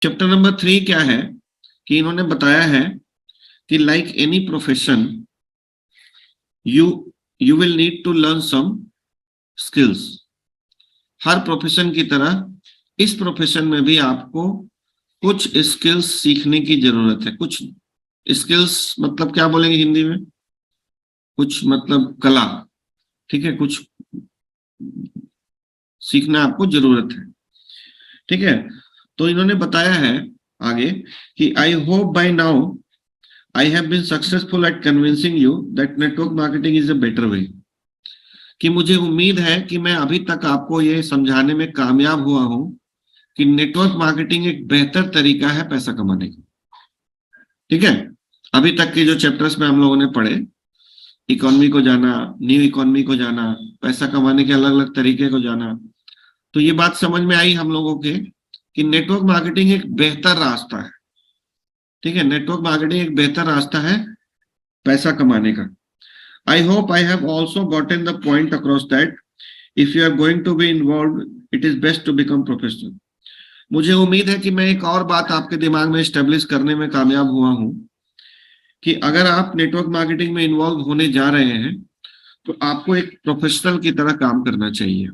Chapter number 3 क्या है कि इन्होंने बताया है कि like any profession you will need to learn some skills. हर प्रोफेशन की तरह इस प्रोफेशन में भी आपको कुछ स्किल्स सीखने की जरूरत है। कुछ स्किल्स मतलब क्या बोलेंगे हिंदी में? कुछ मतलब कला, ठीक है, कुछ सीखना आपको जरूरत है, ठीक है। तो इन्होंने बताया है आगे कि I hope by now I have been successful at convincing you that network marketing is a better way. कि मुझे उम्मीद है कि मैं अभी तक आपको ये समझाने में कामयाब हुआ हूं कि नेटवर्क मार्केटिंग एक बेहतर तरीका है पैसा कमाने का, ठीक है। अभी तक के जो चैप्टर्स में हम लोगों ने पढ़े, इकोनॉमी को जाना, न्यू इकोनॉमी को जाना, पैसा कमाने के अलग अलग तरीके को जाना, तो ये बात समझ में आई हम लोगों के कि नेटवर्क मार्केटिंग एक बेहतर रास्ता है, ठीक है। नेटवर्क मार्केटिंग एक बेहतर रास्ता है पैसा कमाने का। I hope I have also gotten the point across that if you are going to be involve it is best to become professional. मुझे उम्मीद है कि मैं एक और बात आपके दिमाग में स्टेब्लिश करने में कामयाब हुआ हूं कि अगर आप नेटवर्क मार्केटिंग में इन्वॉल्व होने जा रहे हैं तो आपको एक प्रोफेशनल की तरह काम करना चाहिए।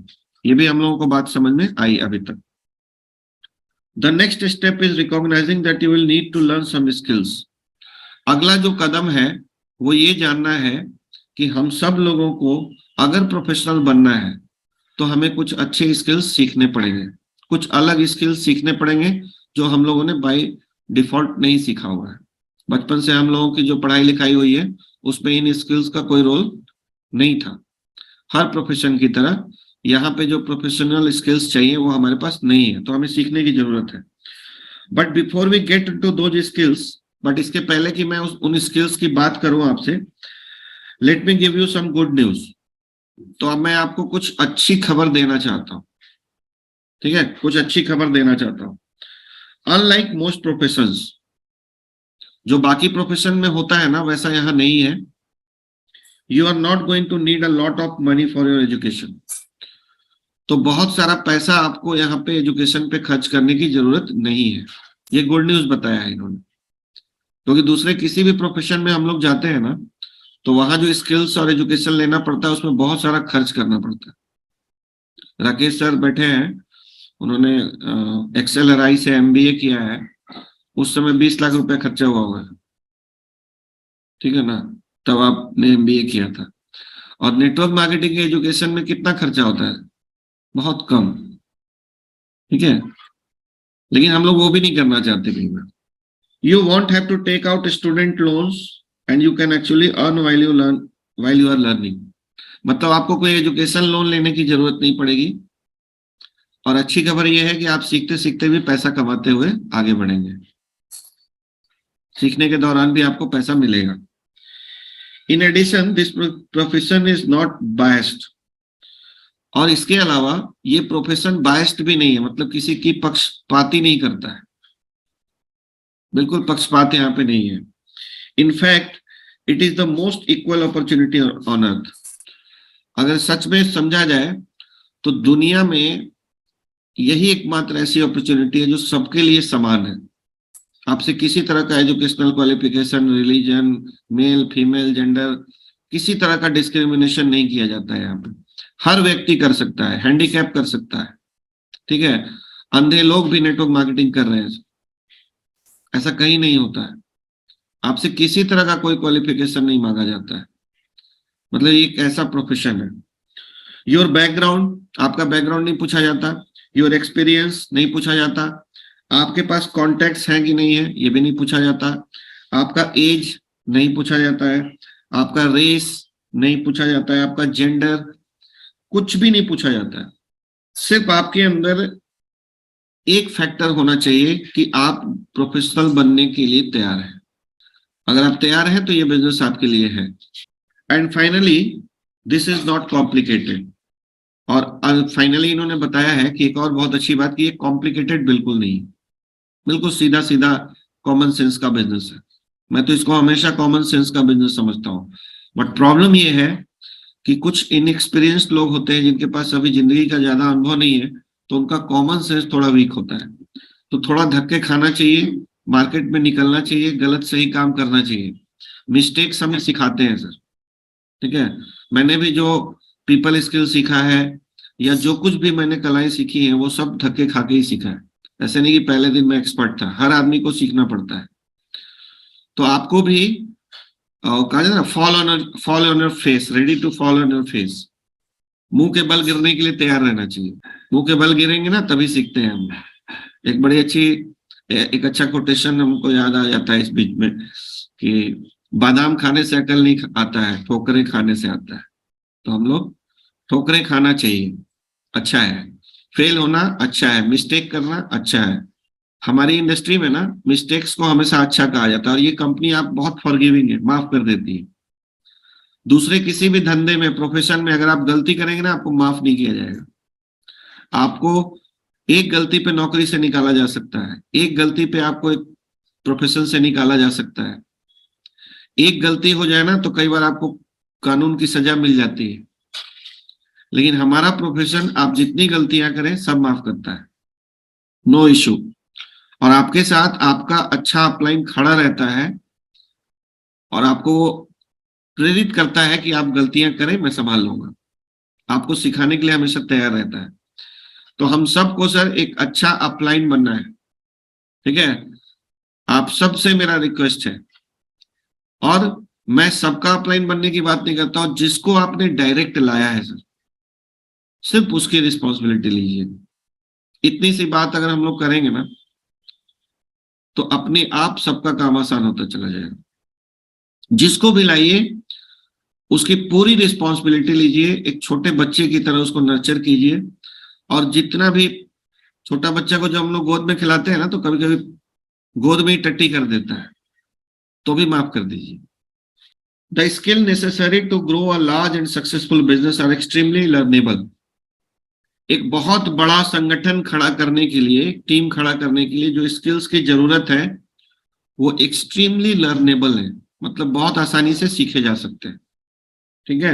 ये भी हम लोगों को बात समझ में आई अभी तक। The next step is recognizing that you will need to learn some skills. अगला जो कदम है वो ये जानना है कि हम सब लोगों को अगर प्रोफेशनल बनना है तो हमें कुछ अच्छे स्किल्स सीखने पड़ेंगे, कुछ अलग स्किल्स सीखने पड़ेंगे जो हम लोगों ने बाय डिफॉल्ट नहीं सीखा हुआ है। बचपन से हम लोगों की जो पढ़ाई लिखाई हुई है उसमें इन स्किल्स का कोई रोल नहीं था। हर प्रोफेशन की तरह यहाँ पे जो प्रोफेशनल स्किल्स चाहिए वो हमारे पास नहीं है, तो हमें सीखने की जरूरत है। But before we get to those skills, but इसके पहले कि मैं उन स्किल्स की बात करूं आपसे, let me give you some good news. तो अब मैं आपको कुछ अच्छी खबर देना चाहता हूं, ठीक है, कुछ अच्छी खबर देना चाहता हूं। अनलाइक मोस्ट प्रोफेशंस, जो बाकी प्रोफेशन में होता है ना वैसा यहाँ नहीं है। You are not going to need a lot of money for your education. तो बहुत सारा पैसा आपको यहाँ पे एजुकेशन पे खर्च करने की जरूरत नहीं है। ये गुड न्यूज बताया है इन्होंने, क्योंकि दूसरे किसी भी प्रोफेशन में हम लोग जाते हैं ना तो वहां जो स्किल्स और एजुकेशन लेना पड़ता है उसमें बहुत सारा खर्च करना पड़ता है। राकेश सर बैठे हैं, उन्होंने एक्सेलराई से एमबीए किया है, उस समय 20 लाख रुपए खर्चा हुआ होगा, ठीक है ना, तब आपने एमबीए किया था। और नेटवर्क मार्केटिंग के एजुकेशन में कितना खर्चा होता है? बहुत कम, ठीक है। लेकिन हम लोग वो भी नहीं करना चाहते कई बार। You won't have to take out student loans and you can actually earn while you are learning। मतलब आपको कोई एजुकेशन लोन लेने की जरूरत नहीं पड़ेगी। और अच्छी खबर यह है कि आप सीखते सीखते भी पैसा कमाते हुए आगे बढ़ेंगे। सीखने के दौरान भी आपको पैसा मिलेगा। In addition this profession is not biased. और इसके अलावा ये प्रोफेशन बायस्ड भी नहीं है, मतलब किसी की पक्षपाती नहीं करता है, बिल्कुल पक्षपात यहाँ पे नहीं है। In fact it is the most equal opportunity on earth. अगर सच में समझा जाए तो दुनिया में यही एकमात्र ऐसी अपॉर्चुनिटी है जो सबके लिए समान है। आपसे किसी तरह का educational qualification, religion, male female gender, किसी तरह का डिस्क्रिमिनेशन नहीं किया जाता है। यहाँ पे हर व्यक्ति कर सकता है, हैंडीकैप कर सकता है, ठीक है। अंधे लोग भी नेटवर्क मार्केटिंग कर रहे हैं, ऐसा कहीं नहीं होता है। आपसे किसी तरह का कोई क्वालिफिकेशन नहीं मांगा जाता है, मतलब ये एक ऐसा प्रोफेशन है। योर बैकग्राउंड, आपका बैकग्राउंड नहीं पूछा जाता। योर एक्सपीरियंस नहीं पूछा जाता। आपके पास कॉन्टेक्ट्स हैं कि नहीं है ये भी नहीं पूछा जाता। आपका एज नहीं पूछा जाता है। आपका रेस नहीं पूछा जाता है। आपका जेंडर कुछ भी नहीं पूछा जाता है। सिर्फ आपके अंदर एक फैक्टर होना चाहिए कि आप प्रोफेशनल बनने के लिए तैयार हैं। अगर आप तैयार हैं तो ये बिजनेस आपके लिए है। And finally this is not complicated. और फाइनली इन्होंने बताया है कि एक और बहुत अच्छी बात कि ये कॉम्प्लिकेटेड बिल्कुल नहीं, बिल्कुल सीधा सीधा कॉमन सेंस का बिजनेस है। मैं तो इसको हमेशा कॉमन सेंस का बिजनेस समझता हूँ। बट प्रॉब्लम ये है कि कुछ इनएक्सपीरियंस्ड लोग होते हैं जिनके पास अभी जिंदगी का ज्यादा अनुभव नहीं है, तो उनका कॉमन सेंस थोड़ा वीक होता है। तो थोड़ा धक्के खाना चाहिए, मार्केट में निकलना चाहिए, गलत सही काम करना चाहिए। मिस्टेक्स हमें सिखाते हैं सर, ठीक है। मैंने भी जो पीपल स्किल सीखा है या जो कुछ भी मैंने कलाएं सीखी हैं वो सब धक्के खा के ही सीखा है। ऐसे नहीं कि पहले दिन में एक्सपर्ट था, हर आदमी को सीखना पड़ता है। तो आपको भी कहा जाता है ना, fall on your face, ready to fall on your face. मुंह के बल गिरने के लिए तैयार रहना चाहिए। मुंह के बल गिरेंगे ना तभी सीखते हैं हम। एक बड़ी अच्छी एक अच्छा कोटेशन हमको याद आ जाता है इस बीच में कि बादाम खाने से अकल नहीं आता है, ठोकरें खाने से आता है। तो हम लोग ठोकरें खाना चाहिए, अच्छा है। फेल होना अच्छा है, मिस्टेक करना अच्छा है। हमारी इंडस्ट्री में ना मिस्टेक्स को हमेशा अच्छा कहा जाता है, और ये कंपनी आप बहुत फॉरगिविंग है, माफ कर देती है। दूसरे किसी भी धंधे में, प्रोफेशन में अगर आप गलती करेंगे ना, आपको माफ नहीं किया जाएगा। आपको एक गलती पे नौकरी से निकाला जा सकता है, एक गलती पे आपको एक प्रोफेशन से निकाला जा सकता है। एक गलती हो जाए ना तो कई बार आपको कानून की सजा मिल जाती है। लेकिन हमारा प्रोफेशन, आप जितनी गलतियां करें सब माफ करता है, नो इशू। और आपके साथ आपका अच्छा अपलाइन खड़ा रहता है और आपको प्रेरित करता है कि आप गलतियां करें, मैं संभाल लूंगा। आपको सिखाने के लिए हमेशा तैयार रहता है। तो हम सबको सर एक अच्छा अपलाइन बनना है, ठीक है। आप सबसे मेरा रिक्वेस्ट है, और मैं सबका अपलाइन बनने की बात नहीं करता हूं, जिसको आपने डायरेक्ट लाया है सर, सिर्फ उसकी रिस्पॉन्सिबिलिटी लीजिए। इतनी सी बात अगर हम लोग करेंगे ना तो अपने आप सबका काम आसान होता चला जाएगा। जिसको भी लाइए उसकी पूरी रिस्पॉन्सिबिलिटी लीजिए, एक छोटे बच्चे की तरह उसको नर्चर कीजिए। और जितना भी छोटा बच्चा को जब हम लोग गोद में खिलाते हैं ना तो कभी कभी गोद में ही टट्टी कर देता है, तो भी माफ कर दीजिए। The skill necessary to grow a large and successful business are extremely learnable. एक बहुत बड़ा संगठन खड़ा करने के लिए, टीम खड़ा करने के लिए जो स्किल्स की जरूरत है वो एक्सट्रीमली लर्नेबल है, मतलब बहुत आसानी से सीखे जा सकते हैं, ठीक है।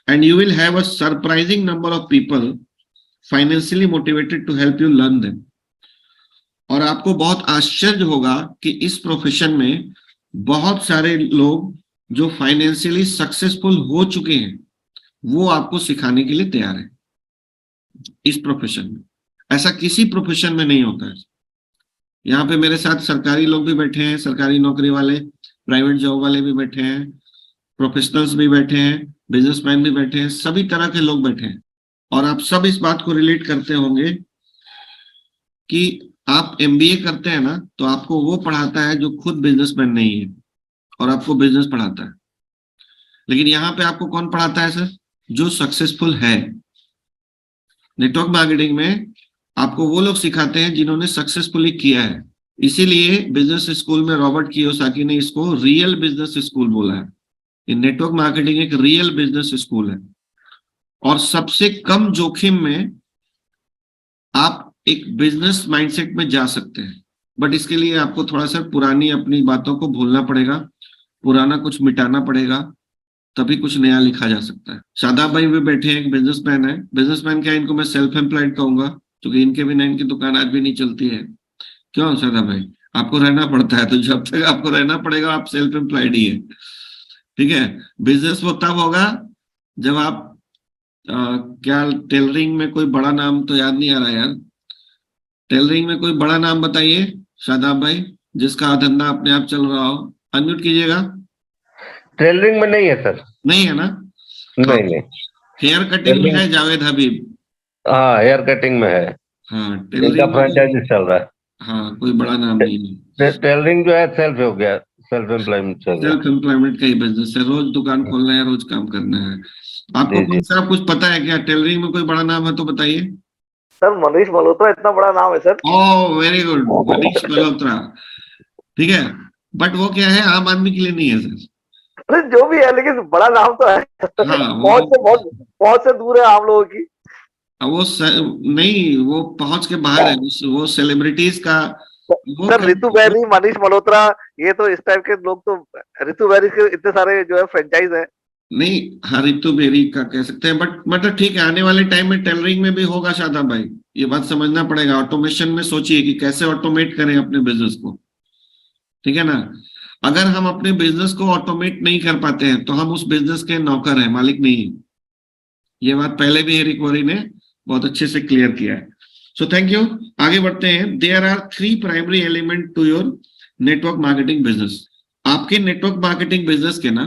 And you will have a surprising number of people financially motivated to help you learn them. और आपको बहुत आश्चर्य होगा कि इस प्रोफेशन में बहुत सारे लोग जो फाइनेंशियली सक्सेसफुल हो चुके हैं वो आपको सिखाने के लिए तैयार है इस प्रोफेशन में। ऐसा किसी प्रोफेशन में नहीं होता है। यहाँ पे मेरे साथ सरकारी लोग भी बैठे हैं, सरकारी नौकरी वाले, प्राइवेट जॉब वाले भी बैठे हैं, प्रोफेशनल्स भी बैठे हैं, बिजनेसमैन भी बैठे हैं, सभी तरह के लोग बैठे हैं। और आप सब इस बात को रिलेट करते होंगे कि आप एमबीए करते हैं ना तो आपको वो पढ़ाता है जो खुद बिजनेसमैन नहीं है और आपको बिजनेस पढ़ाता है। लेकिन यहाँ पे आपको कौन पढ़ाता है सर? जो सक्सेसफुल है। नेटवर्क मार्केटिंग में आपको वो लोग सिखाते हैं जिन्होंने सक्सेसफुली किया है। इसीलिए बिजनेस स्कूल में रॉबर्ट कियोसाकी ने इसको रियल बिजनेस स्कूल बोला है। ये नेटवर्क मार्केटिंग एक रियल बिजनेस स्कूल है, और सबसे कम जोखिम में आप एक बिजनेस माइंडसेट में जा सकते हैं। बट इसके लिए आपको थोड़ा सा पुरानी अपनी बातों को भूलना पड़ेगा, पुराना कुछ मिटाना पड़ेगा, तभी कुछ नया लिखा जा सकता है। शादाब भाई भी बैठे हैं, एक बिजनेसमैन है। बिजनेसमैन क्या, इनको मैं सेल्फ एम्प्लॉयड कहूंगा, क्योंकि इनके बिना इनकी दुकान आज भी नहीं चलती है। क्यों शादाब भाई? आपको रहना पड़ता है, तो जब तक आपको रहना पड़ेगा आप सेल्फ एम्प्लॉयड ही है, ठीक है। बिजनेस वो तब होगा जब आप क्या, टेलरिंग में कोई बड़ा नाम तो याद नहीं आ रहा यार, टेलरिंग में कोई बड़ा नाम बताइए शादाब भाई, जिसका धंधा अपने आप चल रहा हो। अनम्यूट कीजिएगा। टेलरिंग में नहीं है सर। नहीं है ना? नहीं नहीं। हेयर कटिंग में है जावेद हबीब। हाँ, हेयर कटिंग में है, हाँ, इनका टेलरिंग में फ्रेंचाइजी चल रहा है। हाँ, कोई बड़ा नाम नहीं है। टेलरिंग जो है सेल्फ हो गया, सेल्फ एम्प्लॉयमेंट चल गया। सेल्फ एम्प्लॉयमेंट का ही बिजनेस है, रोज दुकान खोलना है, रोज काम करना है। आपको जी जी। कौन सा कुछ पता है क्या? टेलरिंग में कोई बड़ा नाम है तो बताइए। सर मनीष मल्होत्रा इतना बड़ा नाम है sir. Oh very good, Manish Malhotra, ठीक है। बट वो क्या है, आम आदमी के लिए नहीं है सर। अरे जो भी है, लेकिन बड़ा नाम तो है। हाँ पहुंच से दूर है आम लोगों की। नहीं, वो पहुंच के बाहर है, वो सेलिब्रिटीज का वो सर ऋतु बेरी, मनीष मल्होत्रा, ये तो इस टाइप के लोग तो, ऋतु बेरी के इतने सारे जो है फ्रेंचाइज है। नहीं, हाँ ऋतु बेरी का कह सकते हैं, बट मतलब ठीक है, आने वाले टाइम में टेलरिंग में भी होगा शादाब भाई, ये बात समझना पड़ेगा। ऑटोमेशन में सोचिए कि कैसे ऑटोमेट करें अपने बिजनेस को, ठीक है ना। अगर हम अपने बिजनेस को ऑटोमेट नहीं कर पाते हैं तो हम उस बिजनेस के नौकर हैं, मालिक नहीं। ये बात पहले भी एरिक वोरी ने बहुत अच्छे से क्लियर किया है। सो थैंक यू, आगे बढ़ते हैं। There are 3 primary element to your network marketing business. आपके नेटवर्क मार्केटिंग बिजनेस के ना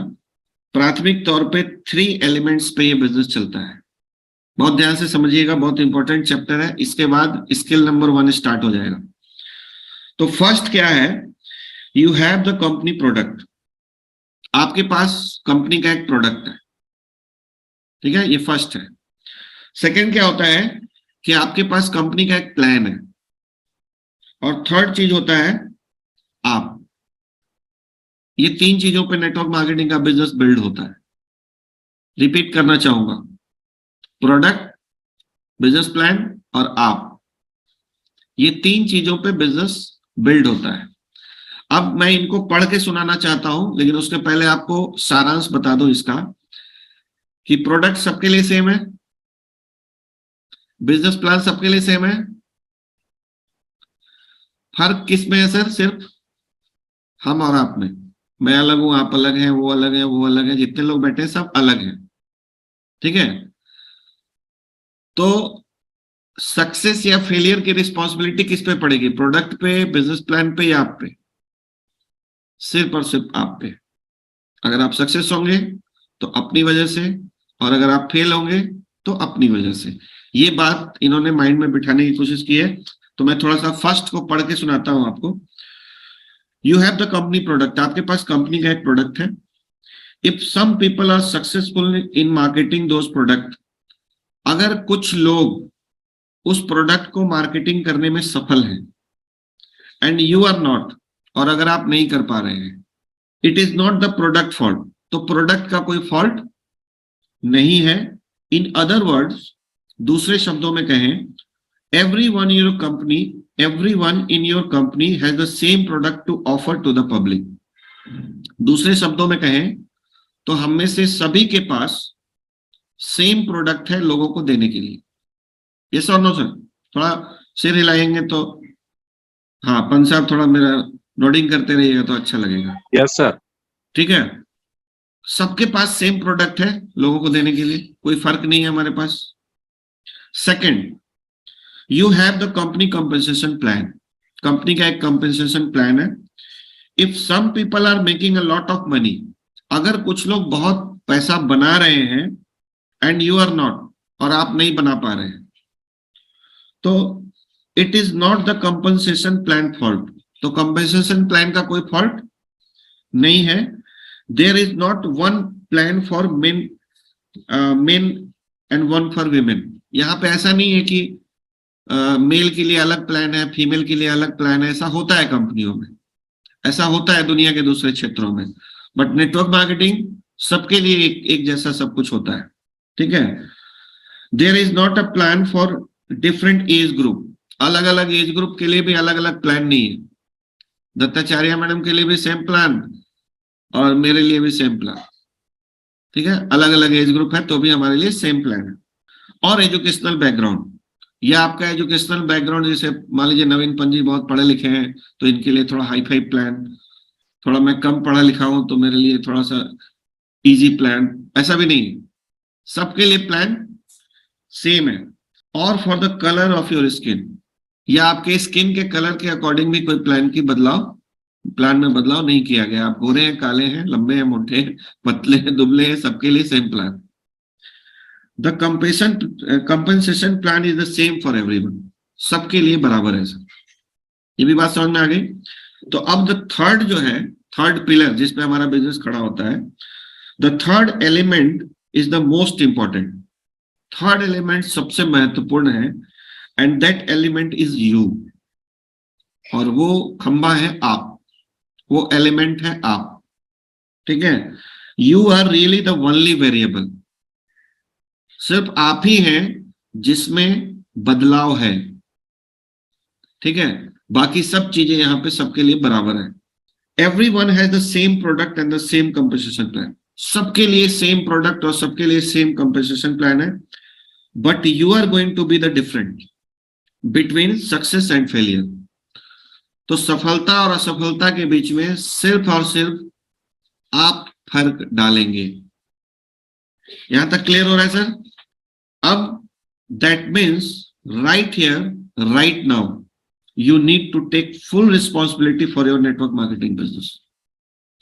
प्राथमिक तौर पे 3 एलिमेंट्स पे ये बिजनेस चलता है। बहुत ध्यान से समझिएगा, बहुत इंपॉर्टेंट चैप्टर है। इसके बाद स्किल नंबर 1 स्टार्ट हो जाएगा। तो फर्स्ट क्या है, you have the company product. आपके पास कंपनी का एक प्रोडक्ट है, ठीक है, ये फर्स्ट है। सेकंड क्या होता है कि आपके पास कंपनी का एक प्लान है, और थर्ड चीज होता है आप। ये 3 चीजों पे नेटवर्क मार्केटिंग का बिजनेस बिल्ड होता है। रिपीट करना चाहूंगा, प्रोडक्ट, बिजनेस प्लान और आप, ये 3 चीजों पे बिजनेस बिल्ड होता है। अब मैं इनको पढ़ के सुनाना चाहता हूं, लेकिन उसके पहले आपको सारांश बता दूं इसका, कि प्रोडक्ट सबके लिए सेम है, बिजनेस प्लान सबके लिए सेम है। फर्क किस में है सर? सिर्फ हम और आप में। मैं अलग हूं, आप अलग हैं, वो अलग है, वो अलग है, जितने लोग बैठे हैं सब अलग हैं, ठीक है। तो सक्सेस या फेलियर की रिस्पॉन्सिबिलिटी किस पे पड़ेगी? प्रोडक्ट पे, बिजनेस प्लान पे या आप पे? सिर्फ और सिर्फ आप पे। अगर आप सक्सेस होंगे तो अपनी वजह से, और अगर आप फेल होंगे तो अपनी वजह से। ये बात इन्होंने माइंड में बिठाने की कोशिश की है। तो मैं थोड़ा सा फर्स्ट को पढ़ के सुनाता हूं आपको। You have the company product. आपके पास कंपनी का एक प्रोडक्ट है। If some people are successful in marketing those product, अगर कुछ लोग उस प्रोडक्ट को मार्केटिंग करने में सफल हैं, एंड यू आर नॉट, और अगर आप नहीं कर पा रहे हैं, it is not the product fault, तो प्रोडक्ट का कोई फॉल्ट नहीं है। इन अदर वर्ड्स, दूसरे शब्दों में कहें, everyone in your company has the same product to offer to the public. दूसरे शब्दों में कहें तो हम में से सभी के पास सेम प्रोडक्ट है लोगों को देने के लिए। यस और नो सर? थोड़ा सिर हिलाएंगे तो, हाँ पंच साहब थोड़ा मेरा नोडिंग करते रहिएगा तो अच्छा लगेगा। Yes sir. ठीक है, सबके पास सेम प्रोडक्ट है लोगों को देने के लिए, कोई फर्क नहीं है हमारे पास। Second, you have the company compensation plan. Company का एक कंपनसेशन प्लान है। If some people are making a lot of money, अगर कुछ लोग बहुत पैसा बना रहे हैं, एंड यू आर नॉट, और आप नहीं बना पा रहे हैं, तो it is not the compensation plan fault. तो कंपनसेशन प्लान का कोई फॉल्ट नहीं है। There is not one plan for men and one for women. यहाँ पे ऐसा नहीं है कि मेल के लिए अलग प्लान है, फीमेल के लिए अलग प्लान है। ऐसा होता है कंपनियों में, ऐसा होता है दुनिया के दूसरे क्षेत्रों में, बट नेटवर्क मार्केटिंग सबके लिए एक जैसा सब कुछ होता है, ठीक है। There is not a plan for different age group. अलग अलग एज ग्रुप के लिए भी अलग अलग प्लान नहीं है। दत्ताचार्य मैडम के लिए भी सेम प्लान और मेरे लिए भी सेम प्लान, ठीक है। अलग अलग एज ग्रुप है तो भी हमारे लिए सेम प्लान है। और एजुकेशनल बैकग्राउंड, या आपका एजुकेशनल बैकग्राउंड, जैसे मान लीजिए नवीन पंजी बहुत पढ़े लिखे हैं तो इनके लिए थोड़ा हाई फाई प्लान, थोड़ा मैं कम पढ़ा लिखा हूं तो मेरे लिए थोड़ा सा इजी प्लान, ऐसा भी नहीं, सबके लिए प्लान सेम है। और for the colour of your skin, या आपके स्किन के कलर के अकॉर्डिंग भी कोई प्लान में बदलाव नहीं किया गया। आप गोरे हैं, काले हैं, लंबे हैं, मोटे हैं, पतले हैं, दुबले हैं, सबके लिए same plan. The compensation plan is the same for everyone, सबके लिए बराबर है सर। ये भी बात समझ में आ गई। तो अब द थर्ड जो है, थर्ड पिलर जिस पे हमारा बिजनेस खड़ा होता है, the third element is the most important. Third element सबसे महत्वपूर्ण है, and that element is you. और वो खंबा है आप, वो एलिमेंट है आप, ठीक है। You are really the only variable. सिर्फ आप ही हैं जिसमें बदलाव है, ठीक है। बाकी सब चीजें यहां पे सबके लिए बराबर है। Everyone has the same product and the same compensation plan. सबके लिए सेम प्रोडक्ट और सबके लिए सेम कंपनसेशन प्लान है, but you are going to be the different between success and failure. तो सफलता और असफलता के बीच में सिर्फ और सिर्फ आप फर्क डालेंगे। यहां तक क्लियर हो रहा है सर? अब that means right here right now you need to take full responsibility for your network marketing business।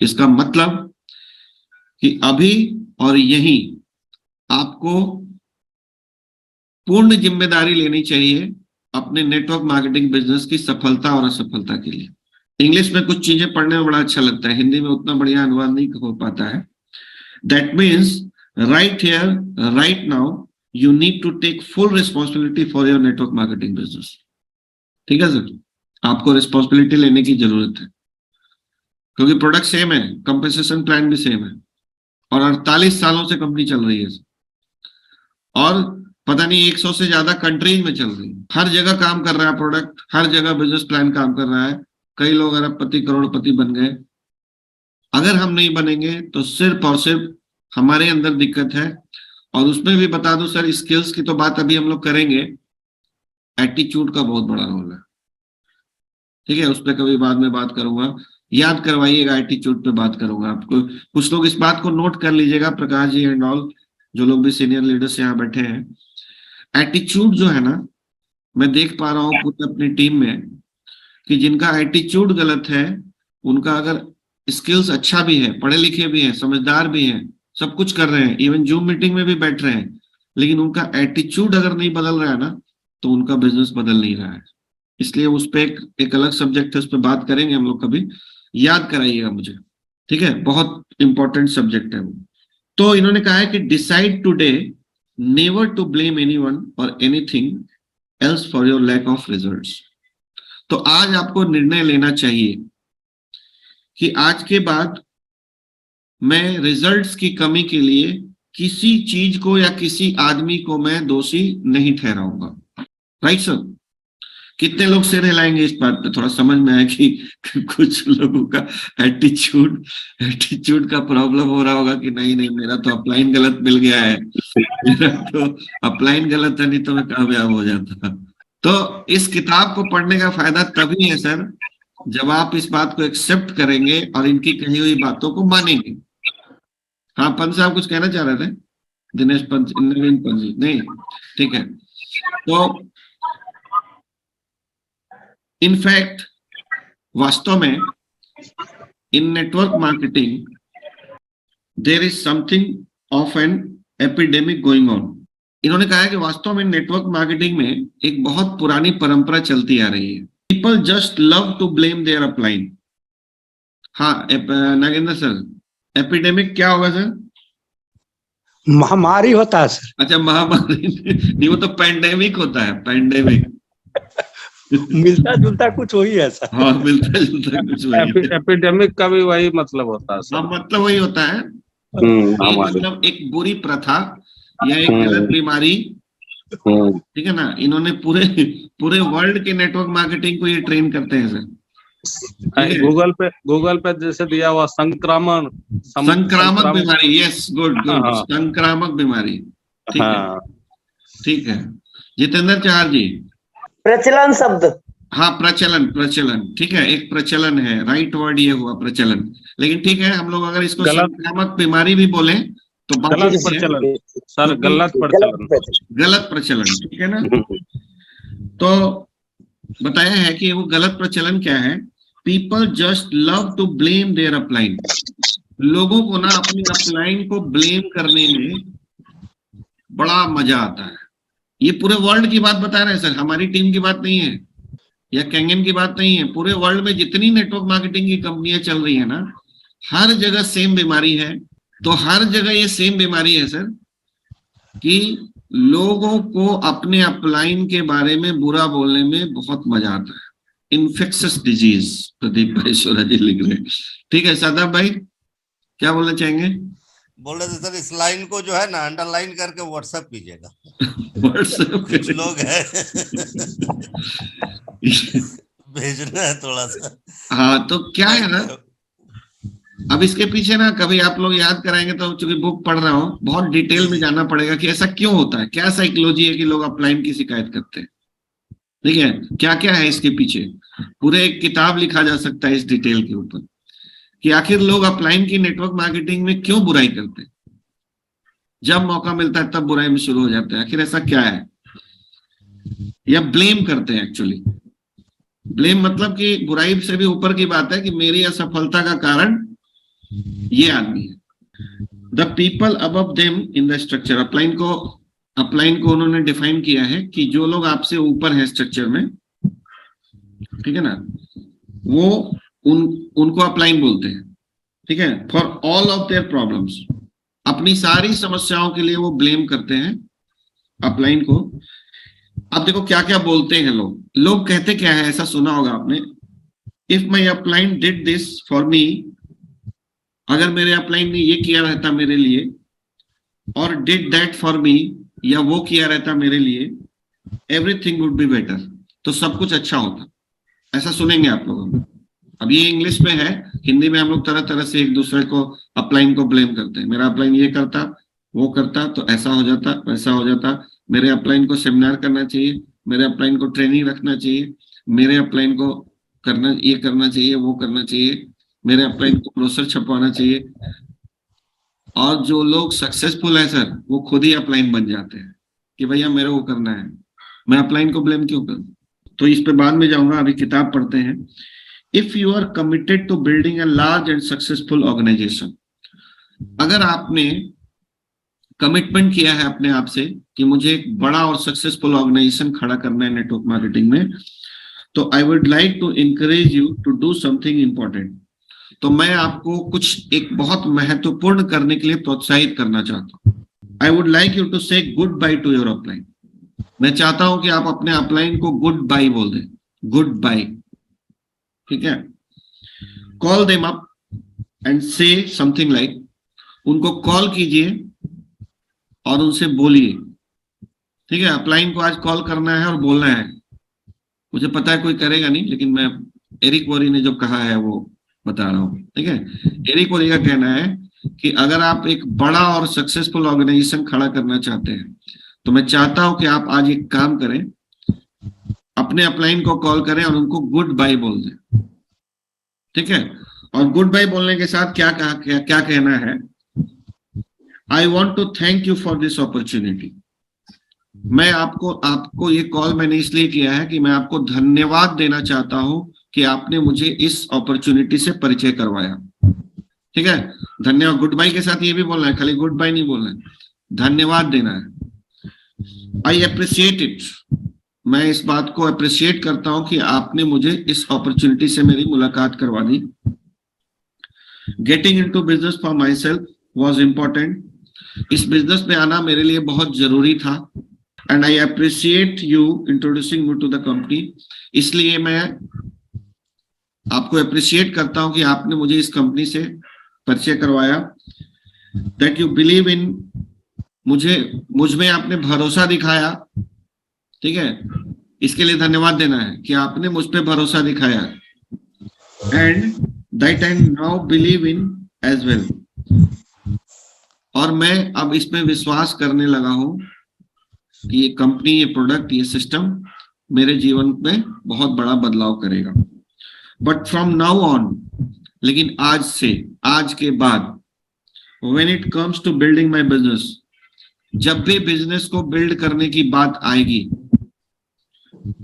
इसका मतलब कि अभी और यहीं आपको पूर्ण जिम्मेदारी लेनी चाहिए अपने नेटवर्क मार्केटिंग बिजनेस की सफलता और असफलता के लिए। इंग्लिश में कुछ चीजें पढ़ने में बड़ा अच्छा लगता है, हिंदी में उतना बढ़िया अनुवाद नहीं हो पाता है। That means right here right now you need to take full responsibility for your network marketing business. ठीक है सर, आपको रिस्पॉन्सिबिलिटी लेने की जरूरत है, क्योंकि प्रोडक्ट सेम है, कंपनसेशन प्लान भी सेम है, और 48 सालों से कंपनी चल रही है और पता नहीं 100 से ज्यादा कंट्रीज में चल रही है। हर जगह काम कर रहा है प्रोडक्ट, हर जगह बिजनेस प्लान काम कर रहा है। कई लोग अरबपति करोड़पति बन गए। अगर हम नहीं बनेंगे तो सिर्फ और सिर्फ हमारे अंदर दिक्कत है। और उसमें भी बता दूं सर, स्किल्स की तो बात अभी हम लोग करेंगे, एटीट्यूड का बहुत बड़ा रोल है। ठीक है, उस पर कभी बाद में बात करूंगा, याद करवाइएगा, एटीट्यूड पे बात करूंगा आपको। कुछ लोग इस बात को नोट कर लीजिएगा, प्रकाश जी एंड ऑल, जो लोग भी सीनियर लीडर्स यहाँ बैठे हैं। एटीट्यूड जो है ना, मैं देख पा रहा हूँ पूरी अपनी टीम में कि जिनका एटीट्यूड गलत है, उनका अगर स्किल्स अच्छा भी है, पढ़े लिखे भी हैं, समझदार भी हैं, सब कुछ कर रहे हैं, इवन जूम मीटिंग में भी बैठ रहे हैं, लेकिन उनका एटीट्यूड अगर नहीं बदल रहा है ना, तो उनका बिजनेस बदल नहीं रहा है। इसलिए उस पर एक अलग सब्जेक्ट है, उस पर बात करेंगे हम लोग कभी, याद कराइएगा मुझे। ठीक है, बहुत इंपॉर्टेंट सब्जेक्ट है वो। तो इन्होंने कहा है कि decide today never to blame anyone और anything else for your lack of results. तो आज आपको निर्णय लेना चाहिए कि आज के बाद मैं रिजल्ट्स की कमी के लिए किसी चीज को या किसी आदमी को मैं दोषी नहीं ठहराऊंगा। Right sir? कितने लोग सिर हिलाएंगे इस बात पे? थोड़ा समझ में आया कि कुछ लोगों का एटीट्यूड का प्रॉब्लम हो रहा होगा कि नहीं नहीं, मेरा तो अपलाइन गलत मिल गया है, मेरा तो अपलाइन गलत है, नहीं तो मैं कामयाब हो जाता। तो इस किताब को पढ़ने का फायदा तभी है सर, जब आप इस बात को एक्सेप्ट करेंगे और इनकी कही हुई बातों को मानेंगे। हाँ, पंत साहब कुछ कहना चाह रहे थे? दिनेश पंत, नवीन पंत जी? नहीं, ठीक है। तो इनफैक्ट वास्तव में in network marketing there is something of an epidemic going on. इन्होंने कहा है कि वास्तव में नेटवर्क मार्केटिंग में एक बहुत पुरानी परंपरा चलती आ रही है। People just love to blame their upline. हाँ नागेंद्र सर, एपिडेमिक क्या होगा सर? महामारी होता है सर। अच्छा, महामारी नहीं, वो तो पैंडेमिक होता है, पैंडेमिक। मिलता जुलता कुछ वही है सर। हाँ, मिलता जुलता कुछ वही। एपिडेमिक का भी वही मतलब होता है सर। हाँ, मतलब वही होता है, मतलब एक बुरी प्रथा या एक गलत बीमारी। ठीक है ना? इन्होंने पूरे वर्ल्ड के नेटवर्क मार्केटिंग को ये ट्रेन करते हैं सर। गूगल पे जैसे दिया हुआ संक्रामक बीमारी। यस, गुड गुड, संक्रामक बीमारी। ठीक है, ठीक है। जितेंद्र चार जी, प्रचलन शब्द। हाँ, प्रचलन, ठीक है, एक प्रचलन है, राइट वर्ड ये हुआ, प्रचलन। लेकिन ठीक है, हम लोग अगर इसको संक्रामक बीमारी भी बोले तो गलत प्रचलन सर, गलत प्रचलन, ठीक है ना? तो बताया है कि वो गलत प्रचलन क्या है। People just love to blame their upline. लोगों को ना अपनी अपलाइन को ब्लेम करने में बड़ा मजा आता है। ये पूरे वर्ल्ड की बात बता रहे हैं सर, हमारी टीम की बात नहीं है या कैंगन की बात नहीं है। पूरे वर्ल्ड में जितनी नेटवर्क मार्केटिंग की कंपनियां चल रही है ना, हर जगह सेम बीमारी है। तो हर जगह ये सेम बीमारी है सर कि लोगों को अपने अपलाइन के बारे में बुरा बोलने में बहुत मजा आता है। इन्फेक्शस डिजीज, प्रदीप भाई सोरा जी लिख रहे हैं। ठीक है, सादाब भाई क्या बोलना चाहेंगे? बोल रहे थे सर, इस लाइन को जो है ना अंडरलाइन करके व्हाट्सएप कीजिएगा। व्हाट्सएप कुछ लोग हैं भेजना है थोड़ा सा। हाँ, तो क्या है ना, अब इसके पीछे ना कभी आप लोग याद कराएंगे तो चूंकि बुक पढ़ रहा हूँ, बहुत डिटेल में जाना पड़ेगा कि ऐसा क्यों होता है, क्या साइकोलॉजी है कि लोग अपलाइन की शिकायत करते हैं। ठीक है, क्या क्या है इसके पीछे, पूरे एक किताब लिखा जा सकता है इस डिटेल के ऊपर कि आखिर लोग अपलाइन की नेटवर्क मार्केटिंग में क्यों बुराई करते हैं। जब मौका मिलता है तब बुराई में शुरू हो जाते हैं, आखिर ऐसा क्या है, या ब्लेम करते हैं। एक्चुअली ब्लेम मतलब कि बुराई से भी ऊपर की बात है कि मेरी असफलता का कारण ये आदमी है। The people above them in the structure, upline को उन्होंने डिफाइन किया है कि जो लोग आपसे ऊपर हैं स्ट्रक्चर में, ठीक है ना, वो उनको अपलाइन बोलते हैं। ठीक है, for all of their problems, अपनी सारी समस्याओं के लिए वो ब्लेम करते हैं अपलाइन को। अब देखो क्या क्या बोलते हैं लोग कहते क्या है, ऐसा सुना होगा आपने, if my upline did this for me, अगर मेरे अपलाइन ने ये किया रहता मेरे लिए, और डिड दैट फॉर मी, या वो किया रहता मेरे लिए, एवरीथिंग वुड बी बेटर, तो सब कुछ अच्छा होता। ऐसा सुनेंगे आप लोग। अब ये इंग्लिश में है, हिंदी में हम लोग तरह तरह से एक दूसरे को अपलाइन को ब्लेम करते हैं। मेरा अपलाइन ये करता, वो करता तो ऐसा हो जाता, वैसा हो जाता, मेरे अपलाइन को सेमिनार करना चाहिए, मेरे अपलाइन को ट्रेनिंग रखना चाहिए, मेरे अपलाइन को ये करना चाहिए, वो करना चाहिए, मेरे अपलाइन को ब्रोशर छपवाना चाहिए। और जो लोग सक्सेसफुल है सर, वो खुद ही अपलाइन बन जाते हैं कि भैया मेरे को करना है, मैं अपलाइन को ब्लेम क्यों करूं। तो इस पे बाद में जाऊंगा, अभी किताब पढ़ते हैं। If you are committed to building a large and successful organization, अगर आपने कमिटमेंट किया है अपने आप से कि मुझे एक बड़ा और सक्सेसफुल ऑर्गेनाइजेशन खड़ा करना है नेटवर्क मार्केटिंग में, तो I would like to encourage you to do something important. तो मैं आपको कुछ एक बहुत महत्वपूर्ण करने के लिए प्रोत्साहित करना चाहता हूँ। I would like you to say goodbye to your upline. मैं चाहता हूं कि आप अपने अपलाइन को गुड बाय बोल दें, गुड बाय। ठीक है, call them up and say something like, उनको कॉल कीजिए और उनसे बोलिए। ठीक है, अपलाइन को आज कॉल करना है और बोलना है। मुझे पता है कोई करेगा नहीं, लेकिन मैं एरिक वोरी ने जो कहा है वो बता रहा हूं। ठीक है, एरिक वोरी का कहना है कि अगर आप एक बड़ा और सक्सेसफुल ऑर्गेनाइजेशन खड़ा करना चाहते हैं, तो मैं चाहता हूं कि आप आज एक काम करें, अपने अपलाइन को कॉल करें और उनको गुड बाय बोल दें। ठीक है, और गुड बाय बोलने के साथ क्या कहना है, I want to thank you for this opportunity. मैं आपको ये कॉल मैंने इसलिए किया है कि मैं आपको धन्यवाद देना चाहता हूं कि आपने मुझे इस अपॉर्चुनिटी से परिचय करवाया। ठीक है, धन्यवाद, गुड बाय के साथ ये भी बोलना है, खाली गुड बाय नहीं बोलना है, धन्यवाद देना है। आई अप्रिशिएट इट, मैं इस बात को अप्रिशिएट करता हूं कि आपने मुझे इस अपॉर्चुनिटी से मेरी मुलाकात करवा दी। Getting into business for myself was important, इस बिजनेस में आना मेरे लिए बहुत जरूरी था। And I appreciate you introducing me to the company, इसलिए मैं आपको अप्रिशिएट करता हूं कि आपने मुझे इस कंपनी से परिचय करवाया। दैट यू बिलीव इन, मुझ में आपने भरोसा दिखाया। ठीक है, इसके लिए धन्यवाद देना है कि आपने मुझ पे भरोसा दिखाया। And that I now believe in as well, और मैं अब इसमें विश्वास करने लगा हूं कि ये कंपनी, ये प्रोडक्ट, ये सिस्टम मेरे जीवन में बहुत बड़ा बदलाव करेगा। बट फ्रॉम नाउ ऑन, लेकिन आज से, आज के बाद, when it comes to building my business, जब भी बिजनेस को बिल्ड करने की बात आएगी,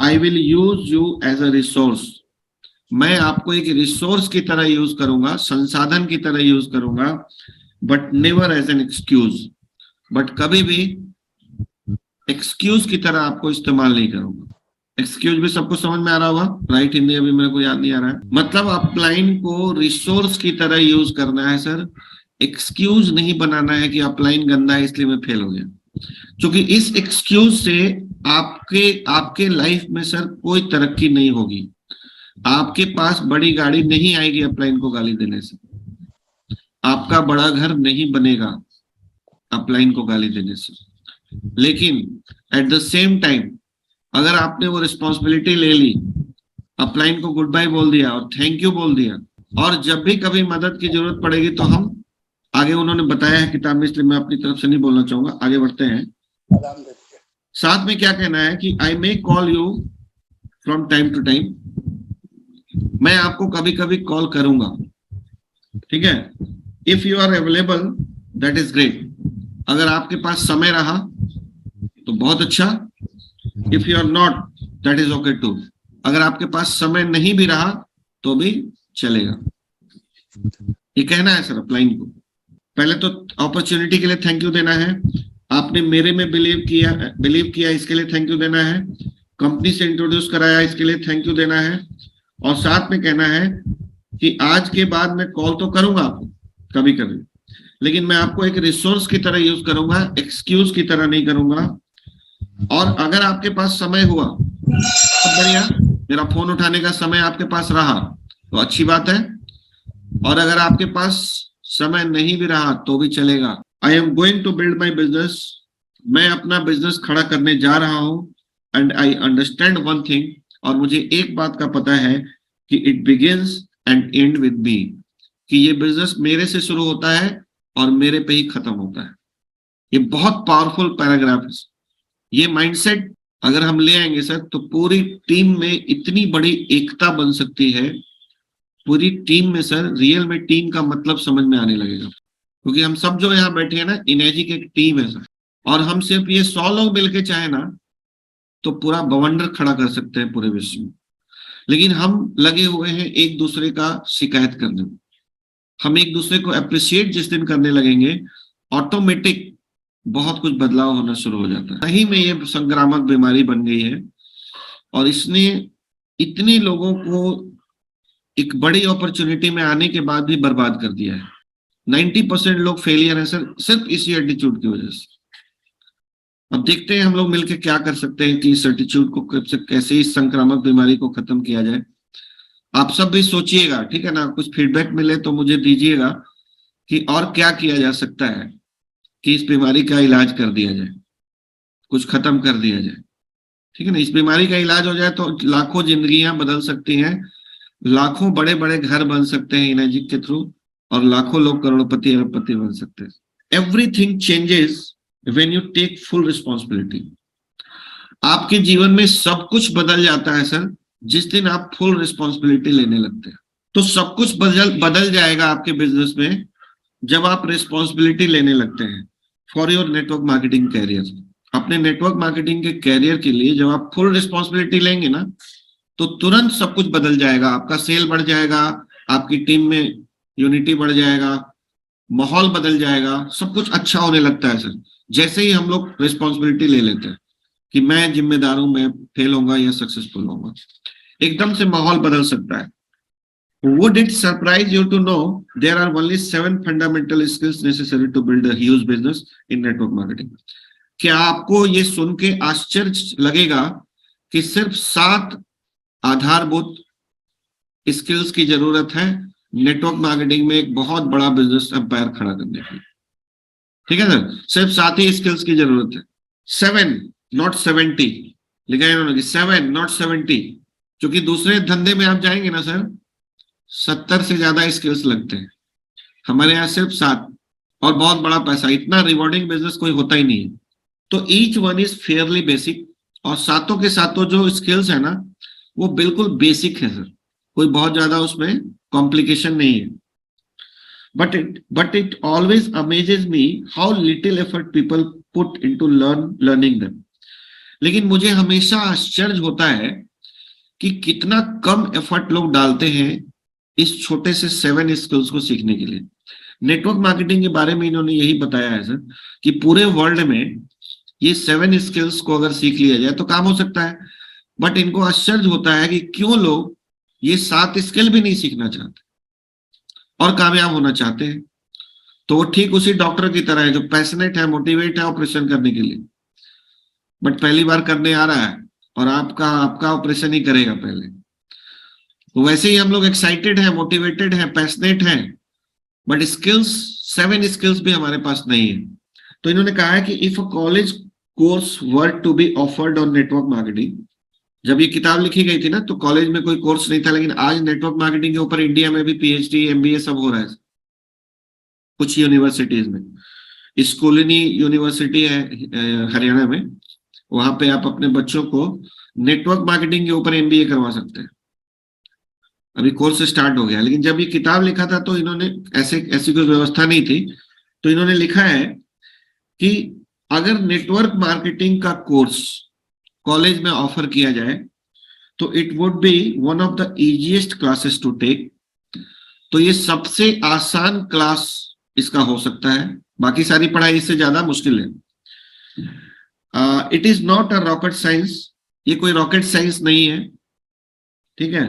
I will use you as a resource. मैं आपको एक रिसोर्स की तरह यूज करूंगा, संसाधन की तरह यूज करूंगा, but never as an excuse. But कभी भी एक्सक्यूज की तरह आपको इस्तेमाल नहीं करूंगा। एक्सक्यूज भी सबको समझ में आ रहा होगा, राइट? हिंदी अभी मेरे को याद नहीं आ रहा है। मतलब अपलाइन को रिसोर्स की तरह यूज करना है सर, एक्सक्यूज नहीं बनाना है कि अपलाइन गंदा है इसलिए मैं फेल हो गया। क्योंकि इस एक्सक्यूज से आपके लाइफ में सर कोई तरक्की नहीं होगी। आपके पास बड़ी गाड़ी नहीं आएगी अपलाइन को गाली देने से, आपका बड़ा घर नहीं बनेगा अपलाइन को गाली देने से। लेकिन एट द सेम टाइम अगर आपने वो रिस्पॉन्सिबिलिटी ले ली, अपलाइन को गुड बाय बोल दिया और थैंक यू बोल दिया, और जब भी कभी मदद की जरूरत पड़ेगी तो हम आगे, उन्होंने बताया है किताब में, इसलिए मैं अपनी तरफ से नहीं बोलना चाहूंगा, आगे बढ़ते हैं। साथ में क्या कहना है कि I may call you from time to time, मैं आपको कभी कभी कॉल करूंगा, ठीक है। If you are available that is great, अगर आपके पास समय रहा तो बहुत अच्छा, if you are not that is okay too, अगर आपके पास समय नहीं भी रहा तो भी चलेगा। ये कहना है सर क्लाइंट को। पहले तो अपॉर्चुनिटी के लिए थैंक यू देना है, आपने मेरे में बिलीव किया इसके लिए थैंक यू देना है, कंपनी से इंट्रोड्यूस कराया इसके लिए थैंक यू देना है, और साथ में कहना है कि आज के बाद मैं कॉल तो करूंगा आपको कभी कभी, लेकिन मैं आपको एक रिसोर्स की तरह यूज करूंगा, एक्सक्यूज की तरह नहीं करूंगा। और अगर आपके पास समय हुआ तो बढ़िया, मेरा फोन उठाने का समय आपके पास रहा तो अच्छी बात है, और अगर आपके पास समय नहीं भी रहा तो भी चलेगा। I am going to build my business, मैं अपना बिजनेस खड़ा करने जा रहा हूं, and I understand one thing, और मुझे एक बात का पता है कि it begins and end with me, कि ये बिजनेस मेरे से शुरू होता है और मेरे पे ही खत्म होता है। ये बहुत पावरफुल पैराग्राफ है। ये माइंडसेट अगर हम ले आएंगे सर तो पूरी टीम में इतनी बड़ी एकता बन सकती है, पूरी टीम में सर, रियल में टीम का मतलब समझ में आने लगेगा, क्योंकि हम सब जो यहाँ बैठे हैं ना, इनर्जी की एक टीम है सर, और हम सिर्फ ये 100 लोग मिलके चाहे ना तो पूरा बवंडर खड़ा कर सकते हैं पूरे विश्व में, लेकिन हम लगे हुए हैं एक दूसरे का शिकायत करने में। हम एक दूसरे को अप्रिशिएट जिस दिन करने लगेंगे, ऑटोमेटिक बहुत कुछ बदलाव होना शुरू हो जाता है। सही में ये संक्रामक बीमारी बन गई है, और इसने इतने लोगों को एक बड़ी अपॉर्चुनिटी में आने के बाद भी बर्बाद कर दिया है। 90% लोग फेलियर है सर, सिर्फ इसी एटीट्यूड की वजह से। अब देखते हैं हम लोग मिलकर क्या कर सकते हैं कि इस एटीट्यूड को कैसे इस संक्रामक बीमारी को खत्म किया जाए। आप सब भी सोचिएगा, ठीक है ना, कुछ फीडबैक मिले तो मुझे दीजिएगा कि और क्या किया जा सकता है कि इस बीमारी का इलाज कर दिया जाए, कुछ खत्म कर दिया जाए, ठीक है ना। इस बीमारी का इलाज हो जाए तो लाखों जिंदगियां बदल सकती हैं, लाखों बड़े बड़े घर बन सकते हैं एनर्जी के थ्रू, और लाखों लोग करोड़पति अरबपति बन सकते हैं। Everything changes when you take full responsibility. आपके जीवन में सब कुछ बदल जाता है सर जिस दिन आप फुल रिस्पॉन्सिबिलिटी लेने लगते हैं। तो सब कुछ बदल जाएगा आपके बिजनेस में जब आप रिस्पॉन्सिबिलिटी लेने लगते हैं for your network marketing career. अपने नेटवर्क मार्केटिंग के कैरियर के लिए जब आप फुल रिस्पॉन्सिबिलिटी लेंगे ना तो तुरंत सब कुछ बदल जाएगा। आपका सेल बढ़ जाएगा, आपकी टीम में यूनिटी बढ़ जाएगा, माहौल बदल जाएगा, सब कुछ अच्छा होने लगता है सर जैसे ही हम लोग रिस्पॉन्सिबिलिटी ले लेते हैं कि मैं जिम्मेदार हूं, मैं फेल होऊंगा या सक्सेसफुल होऊंगा। एकदम से माहौल बदल सकता है। Would it surprise you to know there are only 7 fundamental skills necessary to build a huge business in network marketing? क्या आपको ये सुन के आश्चर्य लगेगा कि सिर्फ 7 आधारभूत स्किल्स की जरूरत है नेटवर्क मार्केटिंग में एक बहुत बड़ा बिजनेस एम्पायर खड़ा करने के लिए, ठीक है सर। सिर्फ 7 ही स्किल्स की जरूरत है, 7 नॉट 70 लिखा है इन्होंने, 7 नॉट 70, क्योंकि दूसरे धंधे में आप जाएंगे ना सर 70 से ज्यादा स्किल्स लगते हैं, हमारे यहाँ सिर्फ 7 और बहुत बड़ा पैसा। इतना रिवॉर्डिंग बिजनेस कोई होता ही नहीं है। तो each one is fairly basic, और सातों के सातों जो स्किल्स है ना वो बिल्कुल बेसिक है सर, कोई बहुत ज्यादा उसमें कॉम्प्लिकेशन नहीं है। But it always amazes me how little effort people put into learning them. लेकिन मुझे हमेशा आश्चर्य होता है कि कितना कम एफर्ट लोग डालते हैं इस छोटे से 7 स्किल्स को सीखने के लिए। नेटवर्क मार्केटिंग के बारे में इन्होंने यही बताया है सर कि पूरे वर्ल्ड में ये 7 स्किल्स को अगर सीख लिया जाए तो काम हो सकता है। बट इनको आश्चर्य होता है कि क्यों लोग ये 7 स्किल भी नहीं सीखना चाहते और कामयाब होना चाहते हैं। तो वो ठीक उसी डॉक्टर की तरह है जो पैशनेट है, मोटिवेट है ऑपरेशन करने के लिए, बट पहली बार करने आ रहा है और आपका ऑपरेशन ही करेगा पहले। तो वैसे ही हम लोग एक्साइटेड हैं, मोटिवेटेड हैं, पैशनेट हैं, बट स्किल्स 7 स्किल्स भी हमारे पास नहीं है। तो इन्होंने कहा है कि if a college course were to be offered on network marketing, जब ये किताब लिखी गई थी ना तो कॉलेज में कोई कोर्स नहीं था, लेकिन आज नेटवर्क मार्केटिंग के ऊपर इंडिया में भी पीएचडी एमबीए सब हो रहा है कुछ यूनिवर्सिटीज में। स्कूलिनी यूनिवर्सिटी है हरियाणा में, वहां पे आप अपने बच्चों को नेटवर्क मार्केटिंग के ऊपर एमबीए करवा सकते हैं। अभी कोर्स स्टार्ट हो गया, लेकिन जब ये किताब लिखा था तो इन्होंने ऐसी कोई व्यवस्था नहीं थी, तो इन्होंने लिखा है कि अगर नेटवर्क मार्केटिंग का कोर्स कॉलेज में ऑफर किया जाए तो it would be one of the easiest classes to take. तो ये सबसे आसान क्लास इसका हो सकता है, बाकी सारी पढ़ाई इससे ज्यादा मुश्किल है। It is not a rocket science, ये कोई रॉकेट साइंस नहीं है, ठीक है।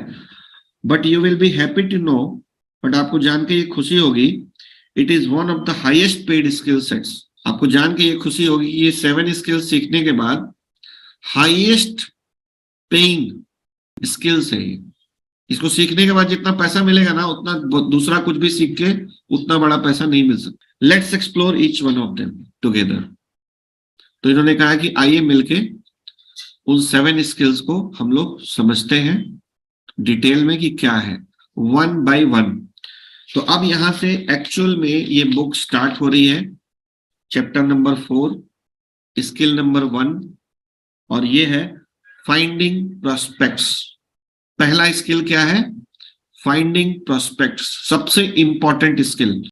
But you will be happy to know, but आपको जान के ये खुशी होगी, it is one of the highest paid skill sets. आपको जान के ये खुशी होगी कि ये 7 स्किल्स सीखने के बाद हाईएस्ट पेइंग स्किल्स है ये। इसको सीखने के बाद जितना पैसा मिलेगा ना, उतना दूसरा कुछ भी सीख के उतना बड़ा पैसा नहीं मिल सकता। Let's explore each one of them together. तो इन्होंने कहा कि आइए मिलके उन 7 स्किल्स को हम लोग समझते हैं डिटेल में कि क्या है, 1 by 1। तो अब यहां से एक्चुअल में ये बुक स्टार्ट हो रही है, चैप्टर नंबर 4, स्किल नंबर 1, और ये है फाइंडिंग प्रोस्पेक्ट्स। पहला स्किल क्या है? फाइंडिंग प्रोस्पेक्ट्स, सबसे इंपॉर्टेंट स्किल।